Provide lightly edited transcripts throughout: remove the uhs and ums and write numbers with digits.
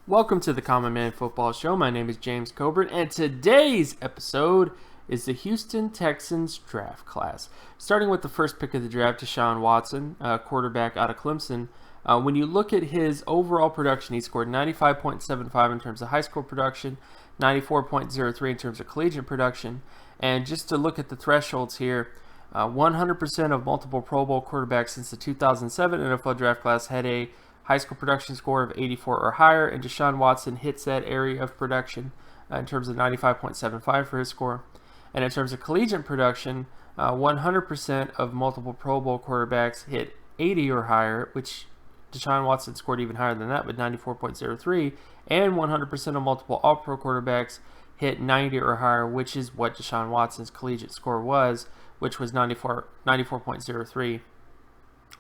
Welcome to the Common Man Football Show. My name is James Cobern, and today's episode is the Houston Texans draft class. Starting with the first pick of the draft, Deshaun Watson, quarterback out of Clemson. When you look at his overall production, he scored 95.75 in terms of high school production, 94.03 in terms of collegiate production. And just to look at the thresholds here, 100% of multiple Pro Bowl quarterbacks since the 2007 NFL draft class had a high school production score of 84 or higher, and Deshaun Watson hits that area of production in terms of 95.75 for his score. And in terms of collegiate production, 100% of multiple Pro Bowl quarterbacks hit 80 or higher, which Deshaun Watson scored even higher than that with 94.03, and 100% of multiple All-Pro quarterbacks hit 90 or higher, which is what Deshaun Watson's collegiate score was, which was 94.03.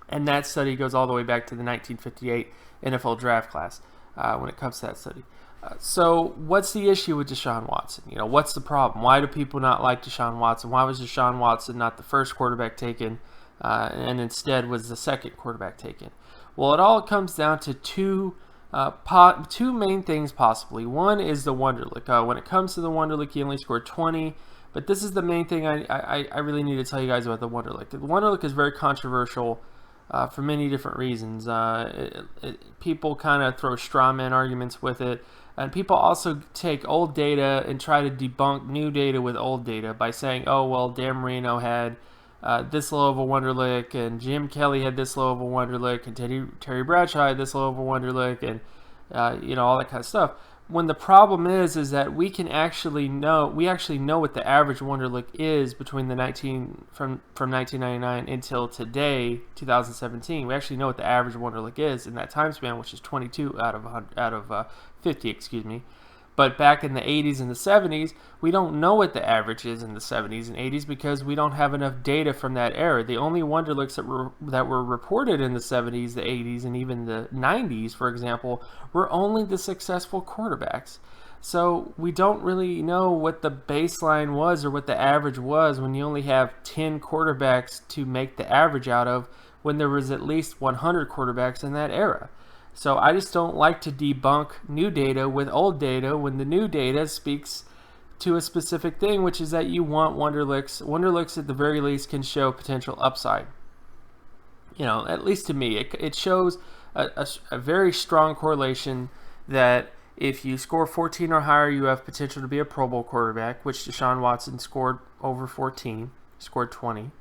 And that study goes all the way back to the 1958 NFL draft class when it comes to that study. So what's the issue with Deshaun Watson? What's the problem? Why do people not like Deshaun Watson? Why was Deshaun Watson not the first quarterback taken and instead was the second quarterback taken? Well, it all comes down to two main things possibly. One is the Wonderlic. When it comes to the Wonderlic, he only scored 20. But this is the main thing I really need to tell you guys about the Wonderlic. The Wonderlic is very controversial for many different reasons. People kind of throw straw man arguments with it. And people also take old data and try to debunk new data with old data by saying, oh, well, Dan Marino had this low of a Wonderlic, and Jim Kelly had this low of a Wonderlic, and Terry Bradshaw had this low of a Wonderlic, and all that kind of stuff. When the problem is that we actually know what the average Wonderlic is between the from 1999 until today, 2017. We actually know what the average Wonderlic is in that time span, which is 22 out of 50, excuse me. But back in the 80s and the 70s, we don't know what the average is in the 70s and 80s because we don't have enough data from that era. The only Wonderlics that were reported in the 70s, the 80s, and even the 90s, for example, were only the successful quarterbacks. So we don't really know what the baseline was or what the average was when you only have 10 quarterbacks to make the average out of when there was at least 100 quarterbacks in that era. So I just don't like to debunk new data with old data when the new data speaks to a specific thing, which is that you want Wonderlics. Wonderlics at the very least can show potential upside. At least to me, it shows a very strong correlation that if you score 14 or higher, you have potential to be a Pro Bowl quarterback, which Deshaun Watson scored over 14, scored 20.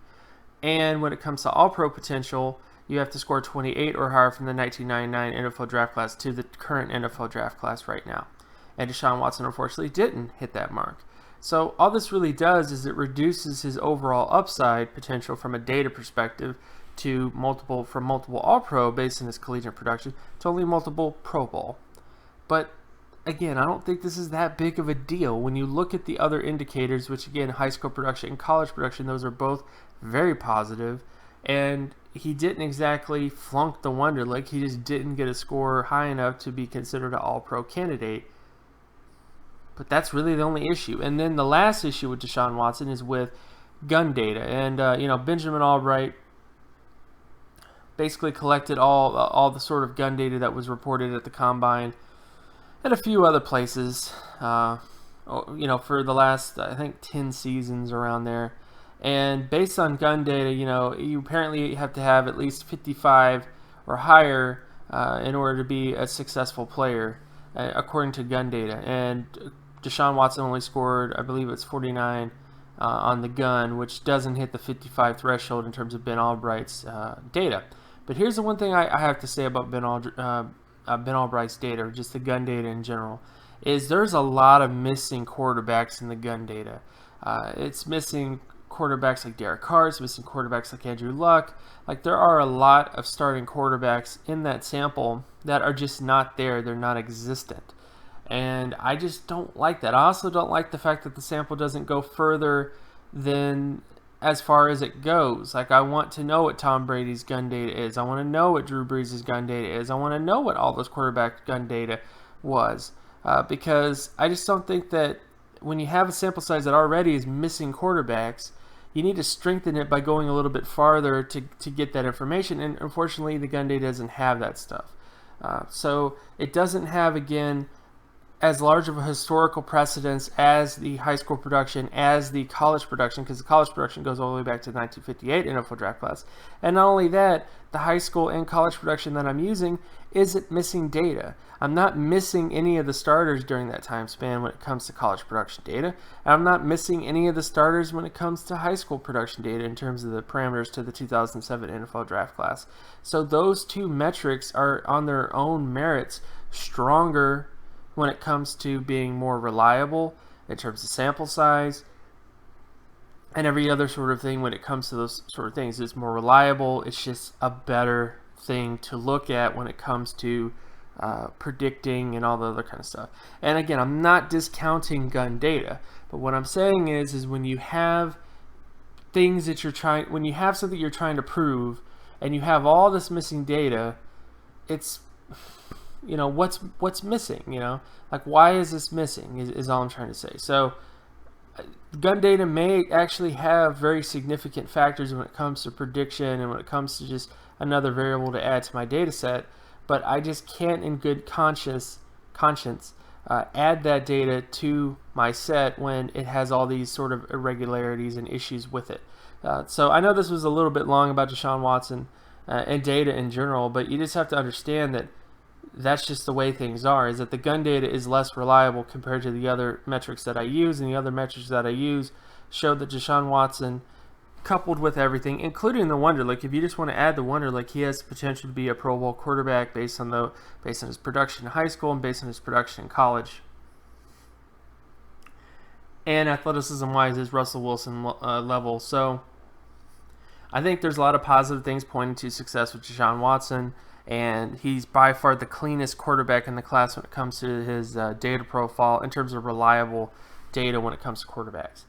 And when it comes to All-Pro potential, you have to score 28 or higher from the 1999 NFL draft class to the current NFL draft class right now. And Deshaun Watson, unfortunately, didn't hit that mark. So all this really does is it reduces his overall upside potential from a data perspective from multiple All-Pro based on his collegiate production to only multiple Pro Bowl. But again, I don't think this is that big of a deal. When you look at the other indicators, which again, high school production and college production, those are both very positive. And he didn't exactly flunk the Wonderlic. He just didn't get a score high enough to be considered an All-Pro candidate. But that's really the only issue. And then the last issue with Deshaun Watson is with gun data. And, Benjamin Albright basically collected all the sort of gun data that was reported at the Combine and a few other places, for the last, I think, 10 seasons around there. And based on gun data, you apparently have to have at least 55 or higher in order to be a successful player, according to gun data. And Deshaun Watson only scored, I believe it's 49 on the gun, which doesn't hit the 55 threshold in terms of Ben Albright's data. But here's the one thing I have to say about Ben Albright's data, or just the gun data in general, is there's a lot of missing quarterbacks in the gun data. It's missing quarterbacks like Derek Carr, it's missing quarterbacks like Andrew Luck. Like, there are a lot of starting quarterbacks in that sample that are just not there. They're not existent. And I just don't like that. I also don't like the fact that the sample doesn't go further than as far as it goes. Like, I want to know what Tom Brady's gun data is. I want to know what Drew Brees' gun data is. I want to know what all those quarterback gun data was. Because I just don't think that when you have a sample size that already is missing quarterbacks, you need to strengthen it by going a little bit farther to get that information. And unfortunately, the gun data doesn't have that stuff. So it doesn't have, again, as large of a historical precedence as the high school production, as the college production, because the college production goes all the way back to the 1958 NFL draft class. And not only that, the high school and college production that I'm using isn't missing data. I'm not missing any of the starters during that time span when it comes to college production data. And I'm not missing any of the starters when it comes to high school production data in terms of the parameters to the 2007 NFL draft class. So those two metrics are on their own merits stronger when it comes to being more reliable in terms of sample size and every other sort of thing. When it comes to those sort of things, it's more reliable. It's just a better thing to look at when it comes to predicting and all the other kind of stuff. And again, I'm not discounting gun data, but what I'm saying is when you have things that when you have something you're trying to prove and you have all this missing data, it's, what's missing, like, why is this missing is all I'm trying to say. So gun data may actually have very significant factors when it comes to prediction and when it comes to just another variable to add to my data set, but I just can't in good conscience add that data to my set when it has all these sort of irregularities and issues with it. So I know this was a little bit long about Deshaun Watson and data in general, but you just have to understand that that's just the way things are, is that the gun data is less reliable compared to the other metrics that I use, and the other metrics that I use show that Deshaun Watson, coupled with everything, including the Wonderlic, if you just want to add the Wonderlic, he has the potential to be a Pro Bowl quarterback based on his production in high school and based on his production in college. And athleticism-wise is Russell Wilson level. So I think there's a lot of positive things pointing to success with Deshaun Watson, and he's by far the cleanest quarterback in the class when it comes to his data profile in terms of reliable data when it comes to quarterbacks.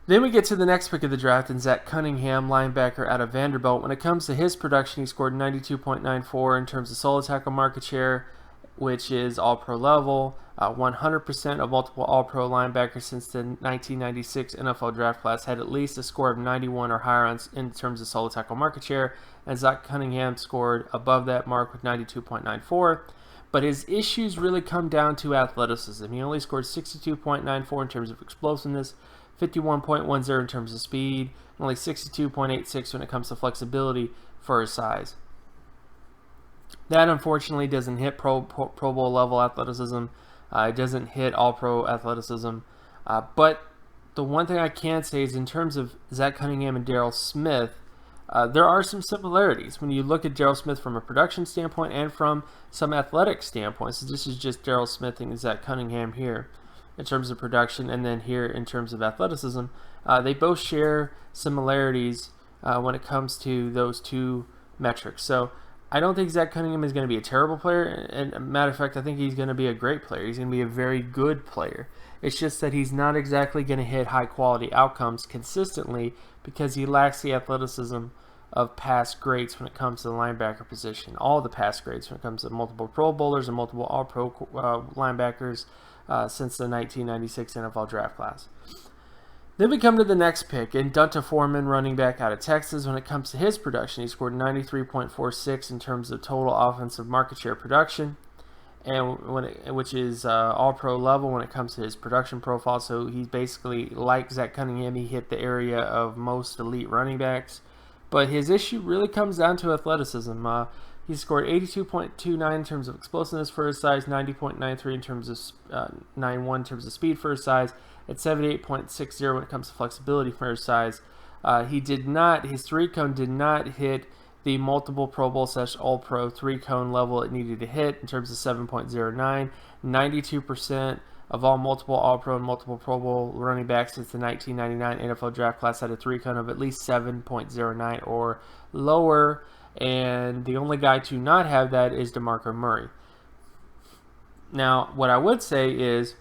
Then we get to the next pick of the draft, and Zach Cunningham, linebacker out of Vanderbilt. When it comes to his production, he scored 92.94 in terms of solo tackle market share, which is all-pro level, 100% of multiple all-pro linebackers since the 1996 NFL draft class had at least a score of 91 or higher in terms of solo tackle market share, and Zach Cunningham scored above that mark with 92.94. But his issues really come down to athleticism. He only scored 62.94 in terms of explosiveness, 51.10 in terms of speed, and only 62.86 when it comes to flexibility for his size. That unfortunately doesn't hit Pro Bowl level athleticism. It doesn't hit All-Pro athleticism. But the one thing I can say is in terms of Zach Cunningham and Darryl Smith, there are some similarities when you look at Darryl Smith from a production standpoint and from some athletic standpoints. So this is just Darryl Smith and Zach Cunningham here in terms of production, and then here in terms of athleticism. They both share similarities when it comes to those two metrics. So I don't think Zach Cunningham is going to be a terrible player, and matter of fact, I think he's going to be a great player. He's going to be a very good player. It's just that he's not exactly going to hit high-quality outcomes consistently because he lacks the athleticism of past greats when it comes to the linebacker position. All the past greats when it comes to multiple Pro Bowlers and multiple All-Pro linebackers since the 1996 NFL draft class. Then we come to the next pick, and Foreman, running back out of Texas. When it comes to his production, he scored 93.46 in terms of total offensive market share production, and which is all-pro level when it comes to his production profile. So he's basically, like Zach Cunningham, he hit the area of most elite running backs. But his issue really comes down to athleticism. He scored 82.29 in terms of explosiveness for his size, 90.93 in terms of 91 in terms of speed for his size, at 78.60 when it comes to flexibility for his size. His three-cone did not hit the multiple Pro Bowl / All-Pro three-cone level it needed to hit in terms of 7.09. 92% of all multiple All-Pro and multiple Pro Bowl running backs since the 1999 NFL draft class had a three-cone of at least 7.09 or lower, and the only guy to not have that is DeMarco Murray. Now, what I would say is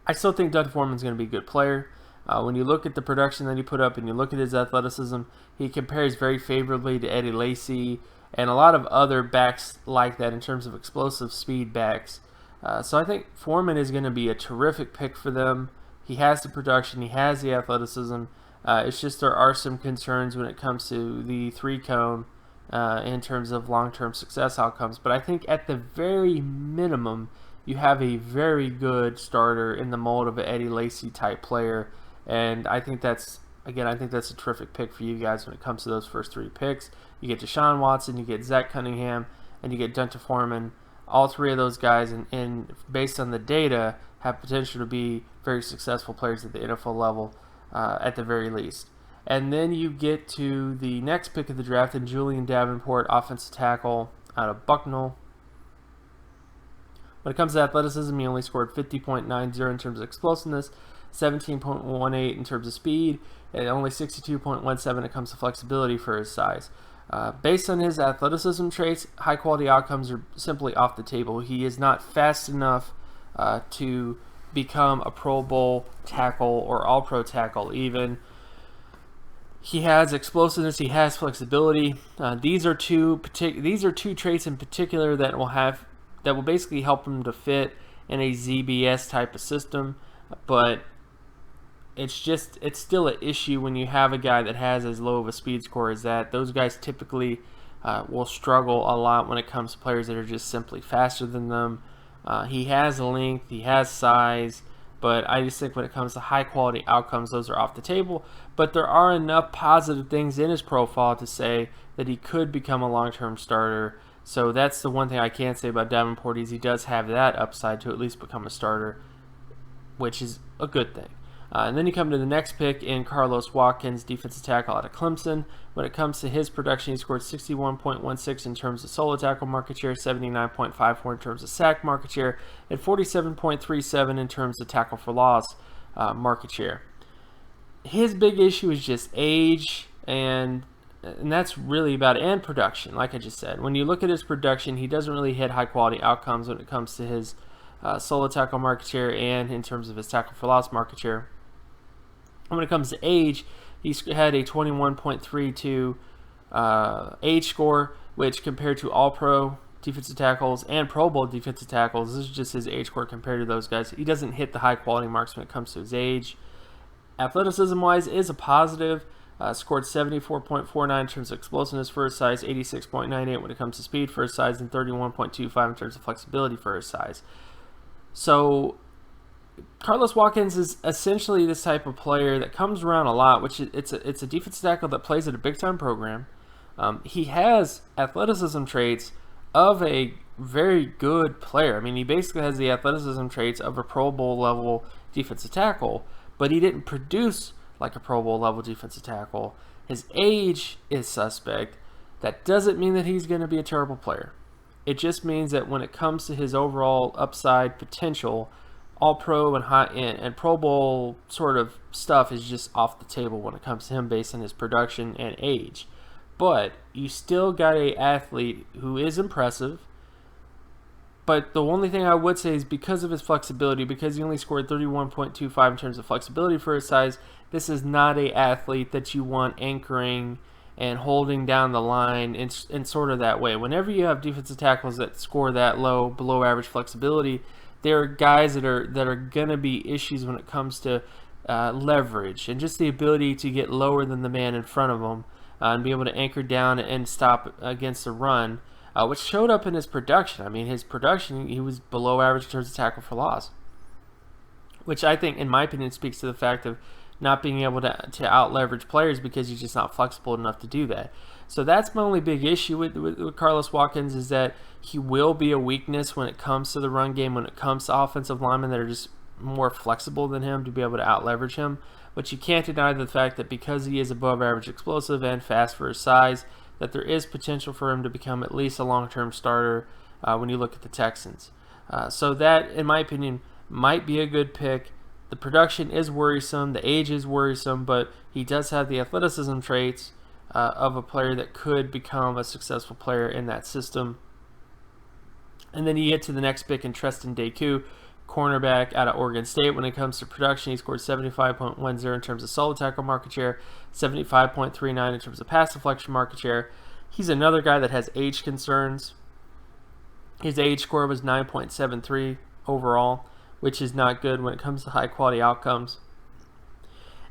I still think Foreman's going to be a good player. When you look at the production that he put up and you look at his athleticism, he compares very favorably to Eddie Lacy and a lot of other backs like that in terms of explosive speed backs. So I think Foreman is going to be a terrific pick for them. He has the production, he has the athleticism. It's just there are some concerns when it comes to the three-cone in terms of long-term success outcomes. But I think at the very minimum, you have a very good starter in the mold of an Eddie Lacy type player, and I think that's a terrific pick for you guys when it comes to those first 3 picks. You get Deshaun Watson, you get Zach Cunningham, and you get Foreman. All 3 of those guys, and based on the data, have potential to be very successful players at the NFL level at the very least. And then you get to the next pick of the draft, and Julian Davenport, offensive tackle out of Bucknell. When it comes to athleticism, he only scored 50.90 in terms of explosiveness, 17.18 in terms of speed, and only 62.17 when it comes to flexibility for his size. Based on his athleticism traits, high-quality outcomes are simply off the table. He is not fast enough to become a Pro Bowl tackle or All-Pro tackle even. He has explosiveness. He has flexibility. These are two traits in particular that will basically help him to fit in a ZBS type of system. But it's still an issue when you have a guy that has as low of a speed score as that. Those guys typically will struggle a lot when it comes to players that are just simply faster than them. He has length. He has size. But I just think when it comes to high-quality outcomes, those are off the table. But there are enough positive things in his profile to say that he could become a long-term starter. So that's the one thing I can say about Davenport is he does have that upside to at least become a starter, which is a good thing. And then you come to the next pick in Carlos Watkins, defensive tackle out of Clemson. When it comes to his production, he scored 61.16 in terms of solo tackle market share, 79.54 in terms of sack market share, and 47.37 in terms of tackle for loss market share. His big issue is just age, and that's really about it, and production, like I just said. When you look at his production, he doesn't really hit high-quality outcomes when it comes to his solo tackle market share and in terms of his tackle for loss market share. When it comes to age, he's had a 21.32 age score, which compared to All-Pro defensive tackles and Pro Bowl defensive tackles, this is just his age score compared to those guys. He doesn't hit the high-quality marks when it comes to his age. Athleticism-wise is a positive. Scored 74.49 in terms of explosiveness for his size, 86.98 when it comes to speed for his size, and 31.25 in terms of flexibility for his size. So Carlos Watkins is essentially this type of player that comes around a lot, which it's a defensive tackle that plays at a big-time program. He has athleticism traits of a very good player. I mean, he basically has the athleticism traits of a Pro Bowl level defensive tackle, but he didn't produce like a Pro Bowl level defensive tackle. His age is suspect. That doesn't mean that he's going to be a terrible player. It just means that when it comes to his overall upside potential, All-Pro and Pro Bowl sort of stuff is just off the table when it comes to him based on his production and age. But you still got an athlete who is impressive. But the only thing I would say is because of his flexibility, because he only scored 31.25 in terms of flexibility for his size, this is not an athlete that you want anchoring and holding down the line in sort of that way. Whenever you have defensive tackles that score that low, below average flexibility, there are guys that are going to be issues when it comes to leverage and just the ability to get lower than the man in front of them and be able to anchor down and stop against the run. Which showed up in his production. I mean, his production, he was below average in terms of tackle for loss, which I think, in my opinion, speaks to the fact of not being able to out-leverage players because he's just not flexible enough to do that. So that's my only big issue with Carlos Watkins is that he will be a weakness when it comes to the run game, when it comes to offensive linemen that are just more flexible than him to be able to out-leverage him. But you can't deny the fact that because he is above average explosive and fast for his size, that there is potential for him to become at least a long-term starter when you look at the Texans. So that, in my opinion, might be a good pick. The production is worrisome, the age is worrisome, but he does have the athleticism traits of a player that could become a successful player in that system. And then you get to the next pick in Treston, DeCoud, cornerback out of Oregon State. When it comes to production, he scored 75.10 in terms of solo tackle market share, 75.39 in terms of pass deflection market share. He's another guy that has age concerns. His age score was 9.73 overall, which is not good when it comes to high quality outcomes.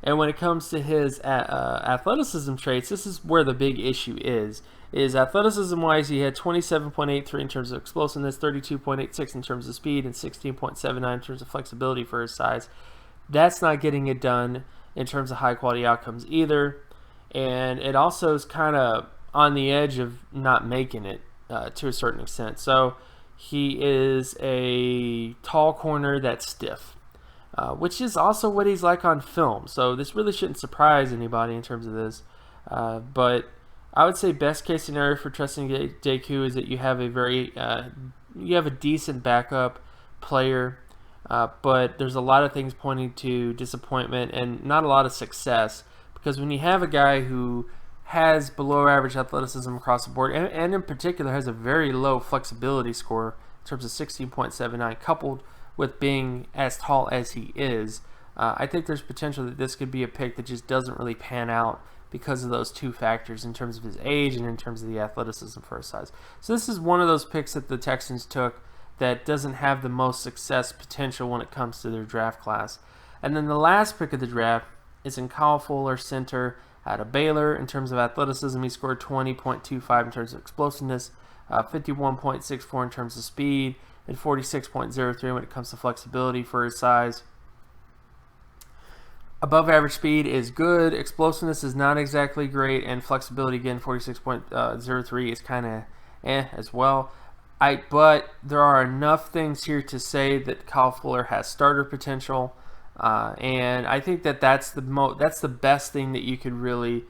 And when it comes to his athleticism traits, this is where the big issue is. Athleticism-wise, he had 27.83 in terms of explosiveness, 32.86 in terms of speed, and 16.79 in terms of flexibility for his size. That's not getting it done in terms of high-quality outcomes either. And it also is kind of on the edge of not making it to a certain extent. So he is a tall corner that's stiff. Which is also what he's like on film. So this really shouldn't surprise anybody in terms of this. But I would say best case scenario for Treston DeCoud is that you have a decent backup player, but there's a lot of things pointing to disappointment and not a lot of success, because when you have a guy who has below average athleticism across the board, and in particular has a very low flexibility score in terms of 16.79, coupled with being as tall as he is, I think there's potential that this could be a pick that just doesn't really pan out because of those two factors in terms of his age and in terms of the athleticism for his size. So this is one of those picks that the Texans took that doesn't have the most success potential when it comes to their draft class. And then the last pick of the draft is in Kyle Fuller, center out of Baylor. In terms of athleticism, he scored 20.25 in terms of explosiveness, 51.64 in terms of speed, and 46.03 when it comes to flexibility for his size. Above average speed is good, explosiveness is not exactly great, and flexibility, again, 46.03 is kind of as well. But there are enough things here to say that Kyle Fuller has starter potential, and I think that that's the best thing that you could really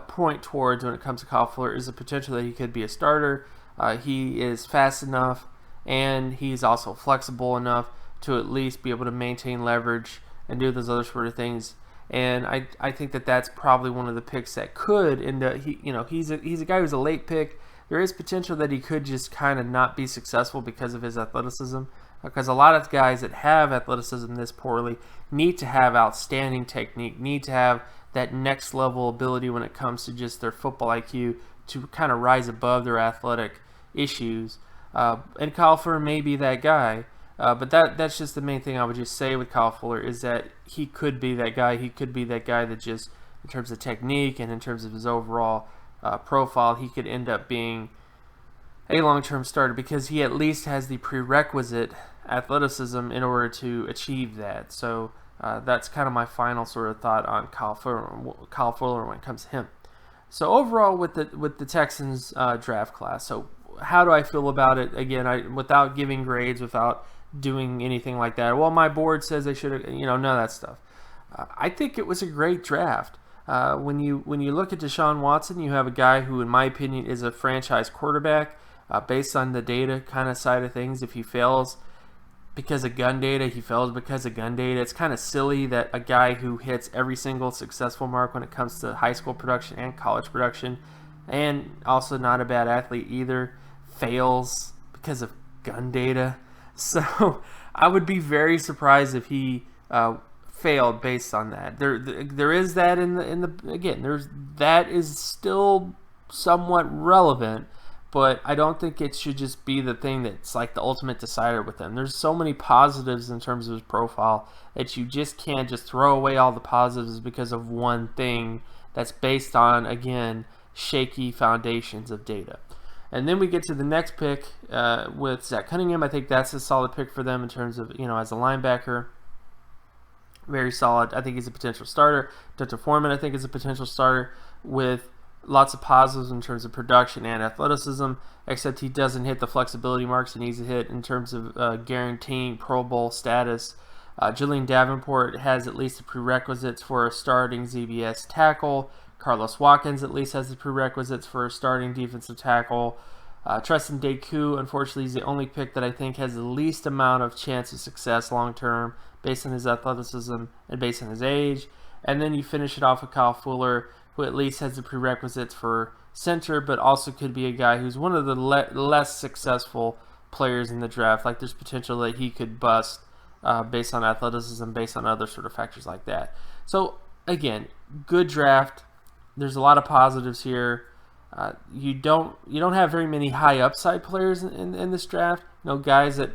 point towards when it comes to Kyle Fuller, is the potential that he could be a starter. He is fast enough, and he's also flexible enough to at least be able to maintain leverage and do those other sort of things. And I think that that's probably one of the picks that could end up. He's a guy who's a late pick. There is potential that he could just kind of not be successful because of his athleticism, because a lot of guys that have athleticism this poorly need to have outstanding technique, need to have that next level ability when it comes to just their football IQ to kind of rise above their athletic issues. And Kyle Fuller may be that guy, but that's just the main thing I would just say with Kyle Fuller, is that he could be that guy. He could be that guy that just, in terms of technique and in terms of his overall profile, he could end up being a long-term starter, because he at least has the prerequisite athleticism in order to achieve that. So that's kind of my final sort of thought on Kyle Fuller when it comes to him. So overall, with the Texans draft class, so how do I feel about it? Again, without giving grades, without doing anything like that. Well, my board says they should have, none of that stuff. I think it was a great draft. When you look at Deshaun Watson, you have a guy who, in my opinion, is a franchise quarterback based on the data kind of side of things. If he fails because of gun data, he fails because of gun data. It's kind of silly that a guy who hits every single successful mark when it comes to high school production and college production, and also not a bad athlete either, fails because of gun data. So I would be very surprised if he failed based on that. There is that that is still somewhat relevant, but I don't think it should just be the thing that's like the ultimate decider with him. There's so many positives in terms of his profile that you just can't just throw away all the positives because of one thing that's based on, again, shaky foundations of data. And then we get to the next pick with Zach Cunningham. I think that's a solid pick for them in terms of, as a linebacker. Very solid. I think he's a potential starter. Foreman, I think, is a potential starter with lots of positives in terms of production and athleticism, except he doesn't hit the flexibility marks he needs to hit in terms of guaranteeing Pro Bowl status. Davenport has at least the prerequisites for a starting ZBS tackle. Carlos Watkins at least has the prerequisites for a starting defensive tackle. Treston DeCoud, unfortunately, is the only pick that I think has the least amount of chance of success long term based on his athleticism and based on his age. And then you finish it off with Kyle Fuller, who at least has the prerequisites for center, but also could be a guy who's one of the less successful players in the draft. Like, there's potential that he could bust based on athleticism, based on other sort of factors like that. So, again, good draft. There's a lot of positives here. You don't have very many high upside players in this draft. Guys that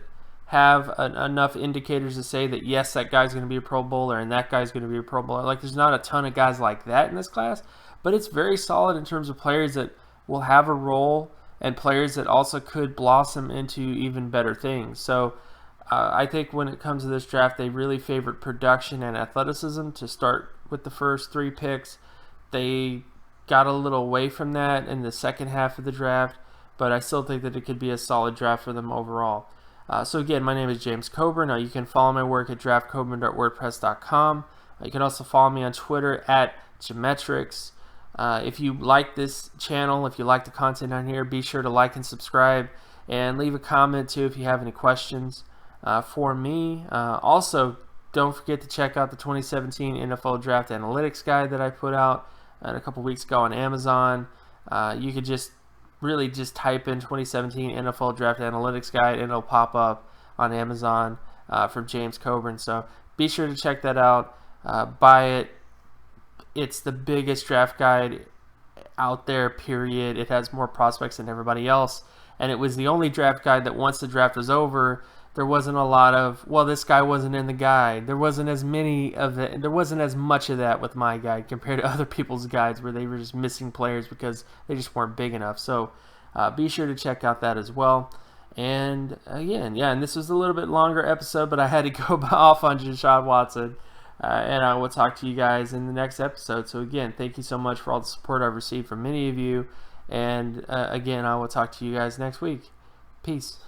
have enough indicators to say that yes, that guy's going to be a Pro Bowler and that guy's going to be a Pro Bowler. Like, there's not a ton of guys like that in this class, but it's very solid in terms of players that will have a role and players that also could blossom into even better things. So I think when it comes to this draft, they really favored production and athleticism to start with the first 3 picks. They got a little away from that in the second half of the draft, but I still think that it could be a solid draft for them overall. So again, my name is James Cobern. You can follow my work at draftcoburn.wordpress.com. You can also follow me on Twitter at Geometrics. If you like this channel, if you like the content on here, be sure to like and subscribe and leave a comment too if you have any questions for me. Also, don't forget to check out the 2017 NFL Draft Analytics Guide that I put out a couple weeks ago on Amazon. You could just type in 2017 NFL Draft Analytics Guide and it'll pop up on Amazon from James Cobern. So be sure to check that out. Buy it. It's the biggest draft guide out there, period. It has more prospects than everybody else. And it was the only draft guide that once the draft was over, there wasn't a lot of, well, this guy wasn't in the guide. There wasn't as much of that with my guide compared to other people's guides where they were just missing players because they just weren't big enough. So be sure to check out that as well. And again, and this was a little bit longer episode, but I had to go off on Deshaun Watson. And I will talk to you guys in the next episode. So again, thank you so much for all the support I've received from many of you. And again, I will talk to you guys next week. Peace.